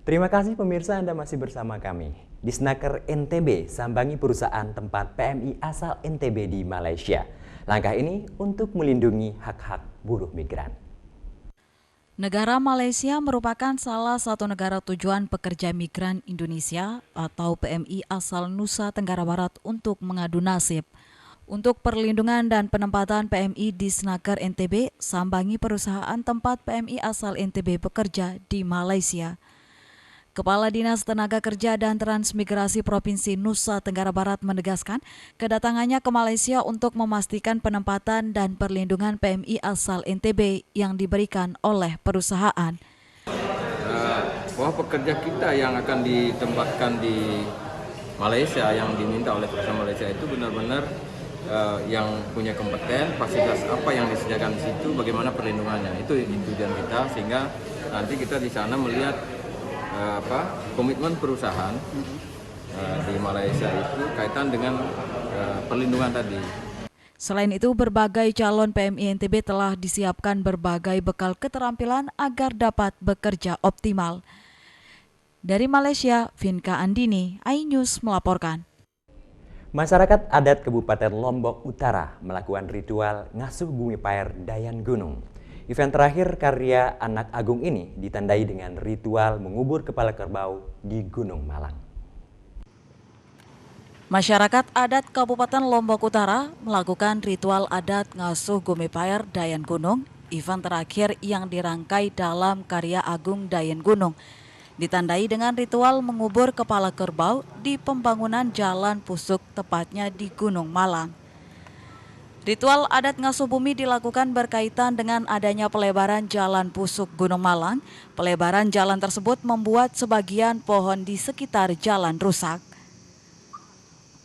Terima kasih pemirsa Anda masih bersama kami. Disnaker NTB sambangi perusahaan tempat PMI asal NTB di Malaysia. Langkah ini untuk melindungi hak-hak buruh migran. Negara Malaysia merupakan salah satu negara tujuan pekerja migran Indonesia atau PMI asal Nusa Tenggara Barat untuk mengadu nasib. Untuk perlindungan dan penempatan PMI di Disnaker NTB, sambangi perusahaan tempat PMI asal NTB bekerja di Malaysia. Kepala Dinas Tenaga Kerja dan Transmigrasi Provinsi Nusa Tenggara Barat menegaskan kedatangannya ke Malaysia untuk memastikan penempatan dan perlindungan PMI asal NTB yang diberikan oleh perusahaan. Bahwa pekerja kita yang akan ditempatkan di Malaysia, yang diminta oleh perusahaan Malaysia itu benar-benar yang punya kompeten, fasilitas apa yang disediakan di situ, bagaimana perlindungannya. Itu tujuan kita, sehingga nanti kita di sana melihat komitmen perusahaan di Malaysia itu kaitan dengan perlindungan tadi. Selain itu, berbagai calon PMI NTB telah disiapkan berbagai bekal keterampilan agar dapat bekerja optimal. Dari Malaysia, Vinka Andini, iNews melaporkan. Masyarakat adat Kabupaten Lombok Utara melakukan ritual ngasuh bumi paer Dayan Gunung. Event terakhir karya Anak Agung ini ditandai dengan ritual mengubur kepala kerbau di Gunung Malang. Masyarakat adat Kabupaten Lombok Utara melakukan ritual adat ngasuh bumi paer Dayan Gunung, event terakhir yang dirangkai dalam karya Agung Dayan Gunung. Ditandai dengan ritual mengubur kepala kerbau di pembangunan Jalan Pusuk, tepatnya di Gunung Malang. Ritual adat ngasuh bumi dilakukan berkaitan dengan adanya pelebaran Jalan Pusuk Gunung Malang. Pelebaran jalan tersebut membuat sebagian pohon di sekitar jalan rusak.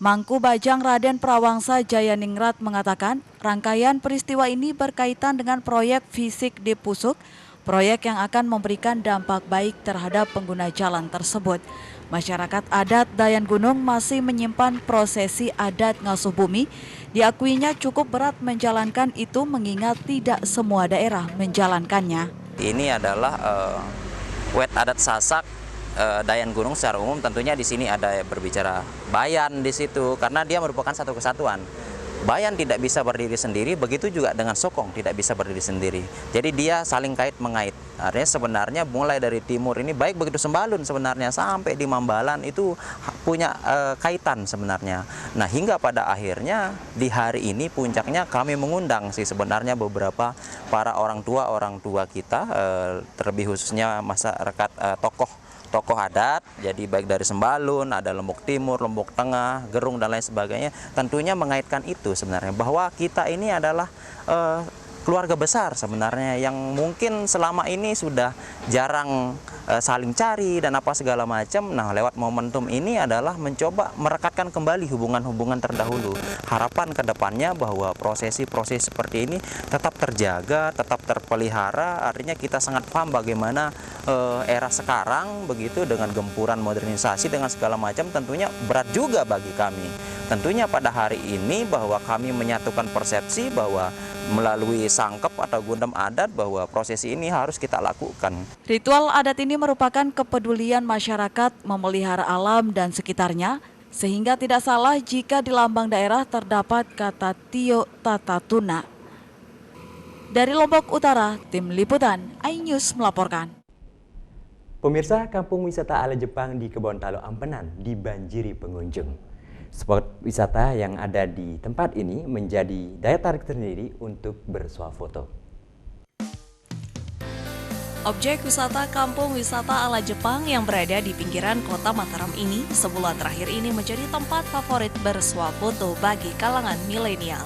Mangku Bajang Raden Prawangsa Jayaningrat mengatakan, rangkaian peristiwa ini berkaitan dengan proyek fisik di Pusuk, proyek yang akan memberikan dampak baik terhadap pengguna jalan tersebut. Masyarakat adat Dayan Gunung masih menyimpan prosesi adat ngasuh bumi. Diakuinya cukup berat menjalankan itu mengingat tidak semua daerah menjalankannya. Ini adalah wet adat Sasak Dayan Gunung secara umum. Tentunya di sini ada berbicara Bayan di situ karena dia merupakan satu kesatuan. Bayan tidak bisa berdiri sendiri, begitu juga dengan Sokong tidak bisa berdiri sendiri. Jadi dia saling kait mengait. Artinya sebenarnya mulai dari timur ini, baik begitu Sembalun sebenarnya sampai di Mambalan itu punya kaitan sebenarnya. Nah, hingga pada akhirnya di hari ini puncaknya kami mengundang sih sebenarnya beberapa para orang tua kita, terlebih khususnya masyarakat tokoh adat, jadi baik dari Sembalun, ada Lombok Timur, Lombok Tengah, Gerung dan lain sebagainya, tentunya mengaitkan itu sebenarnya bahwa kita ini adalah keluarga besar sebenarnya yang mungkin selama ini sudah jarang saling cari dan apa segala macam. Nah, lewat momentum ini adalah mencoba merekatkan kembali hubungan-hubungan terdahulu. Harapan ke depannya bahwa prosesi-prosesi seperti ini tetap terjaga, tetap terpelihara. Artinya kita sangat paham bagaimana era sekarang begitu dengan gempuran modernisasi dengan segala macam tentunya berat juga bagi kami. Tentunya pada hari ini bahwa kami menyatukan persepsi bahwa melalui sangkep atau gundam adat bahwa prosesi ini harus kita lakukan. Ritual adat ini merupakan kepedulian masyarakat memelihara alam dan sekitarnya, sehingga tidak salah jika di lambang daerah terdapat kata Tio Tata Tuna. Dari Lombok Utara, Tim Liputan iNews melaporkan. Pemirsa, kampung wisata ala Jepang di Kebontalo Ampenan dibanjiri pengunjung. Spot wisata yang ada di tempat ini menjadi daya tarik tersendiri untuk bersuah foto. Objek wisata kampung wisata ala Jepang yang berada di pinggiran kota Mataram ini sebulan terakhir ini menjadi tempat favorit bersuah foto bagi kalangan milenial.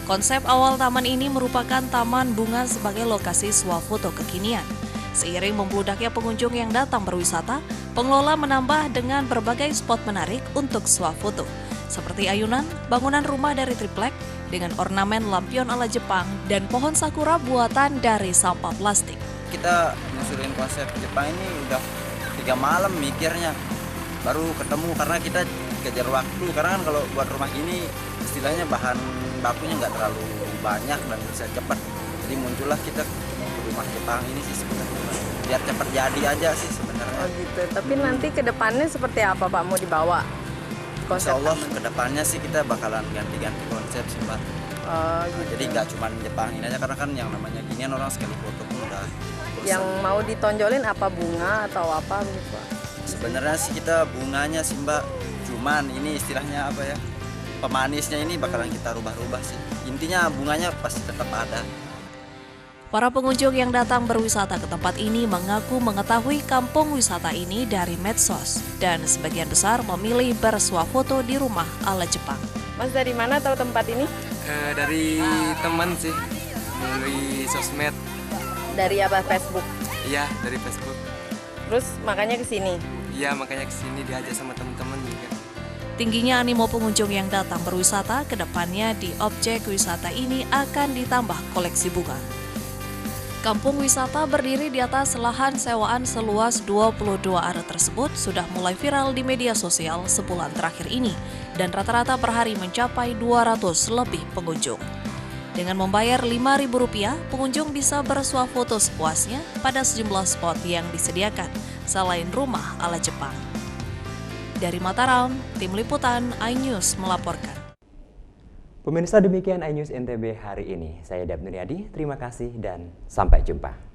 Konsep awal taman ini merupakan taman bunga sebagai lokasi suah foto kekinian. Seiring membludaknya pengunjung yang datang berwisata, pengelola menambah dengan berbagai spot menarik untuk suah foto, seperti ayunan, bangunan rumah dari triplek dengan ornamen lampion ala Jepang dan pohon sakura buatan dari sampah plastik. Kita ngusulin konsep Jepang ini udah 3 malam mikirnya, baru ketemu karena kita kejar waktu. Karena kan kalau buat rumah gini istilahnya bahan bakunya nggak terlalu banyak dan bisa cepat. Jadi muncullah kita ke rumah Jepang ini sih sebenarnya. Biar cepat jadi aja sih sebenarnya. Oh gitu. Tapi nanti ke depannya seperti apa Pak mau dibawa? Insya Allah ke depannya sih kita bakalan ganti-ganti konsep sih Mbak. Oh, gitu. Jadi nggak cuma Jepangin aja karena kan yang namanya ginian orang sekali foto pun udah bosan. Yang mau ditonjolin apa bunga atau apa gitu Pak? Sebenarnya sih kita bunganya sih Mbak, cuman ini istilahnya apa ya, pemanisnya ini bakalan kita rubah-rubah sih. Intinya bunganya pasti tetap ada. Para pengunjung yang datang berwisata ke tempat ini mengaku mengetahui kampung wisata ini dari medsos dan sebagian besar memilih bersuah foto di rumah ala Jepang. Mas dari mana tahu tempat ini? Dari teman sih, melalui sosmed. Dari apa? Facebook. Iya, dari Facebook. Terus makanya ke sini. Iya, makanya kesini diajak sama teman-teman juga. Tingginya animo pengunjung yang datang berwisata, ke depannya di objek wisata ini akan ditambah koleksi bunga. Kampung wisata berdiri di atas lahan sewaan seluas 22 are tersebut sudah mulai viral di media sosial sebulan terakhir ini dan rata-rata per hari mencapai 200 lebih pengunjung. Dengan membayar Rp5.000, pengunjung bisa bersuah foto sepuasnya pada sejumlah spot yang disediakan selain rumah ala Jepang. Dari Mataram, Tim Liputan iNews melaporkan. Pemirsa, demikian iNews NTB hari ini. Saya Dap Nuryadi, terima kasih dan sampai jumpa.